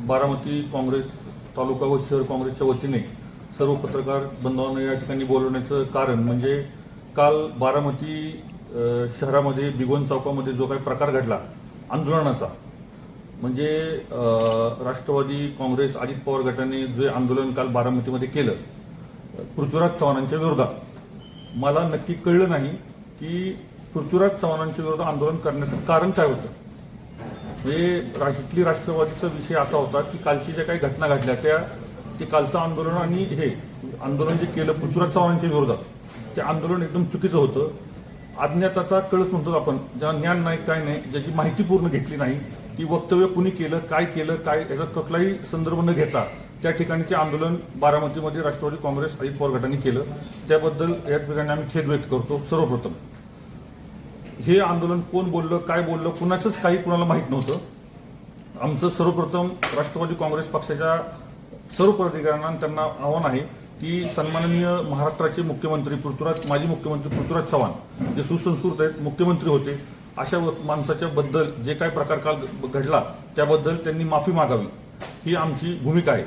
बारामती काँग्रेस तालुका व शहर काँग्रेसच्या वतीने सर्व पत्रकार बांधवांना या ठिकाणी बोलवण्याचं कारण म्हणजे काल बारामती शहरामध्ये बिगोन चौकामध्ये जो काही प्रकार घडला आंदोलनाचा, म्हणजे राष्ट्रवादी काँग्रेस अजित पवार गटाने जे आंदोलन काल बारामतीमध्ये केलं पृथ्वीराज चव्हाणांच्या विरोधात, मला नक्की कळलं नाही की पृथ्वीराज चव्हाणांच्या विरोधात आंदोलन करण्याचं कारण काय होतं. म्हणजे इथली राष्ट्रवादीचा विषय असा होता की कालची ज्या काही घटना घडल्या ते कालचं आंदोलन आणि हे आंदोलन जे केलं पृथ्वीराज चव्हाणांच्या विरोधात ते आंदोलन एकदम चुकीचं होतं. अज्ञाताचा कळस म्हणतो आपण, ज्याला ज्ञान नाही काय नाही, ज्याची माहिती पूर्ण घेतली नाही, ती वक्तव्य कुणी केलं काय याचा कुठलाही संदर्भ न घेता त्या ठिकाणी ते आंदोलन बारामतीमध्ये राष्ट्रवादी काँग्रेस अजित पवार गटाने केलं. त्याबद्दल या ठिकाणी आम्ही खेद व्यक्त करतो. सर्वप्रथम हे आंदोलन कोण बोललं काय बोललं कुणाचंच काही कुणाला माहीत नव्हतं. आमचं सर्वप्रथम राष्ट्रवादी काँग्रेस पक्षाच्या सर्व पदाधिकाऱ्यांना त्यांना आव्हान आहे की सन्माननीय महाराष्ट्राचे मुख्यमंत्री माजी मुख्यमंत्री पृथ्वीराज चव्हाण जे सुसंस्कृत आहेत, मुख्यमंत्री होते, अशा माणसाच्या बद्दल जे काही प्रकार काल घडला त्याबद्दल त्यांनी माफी मागावी ही आमची भूमिका आहे.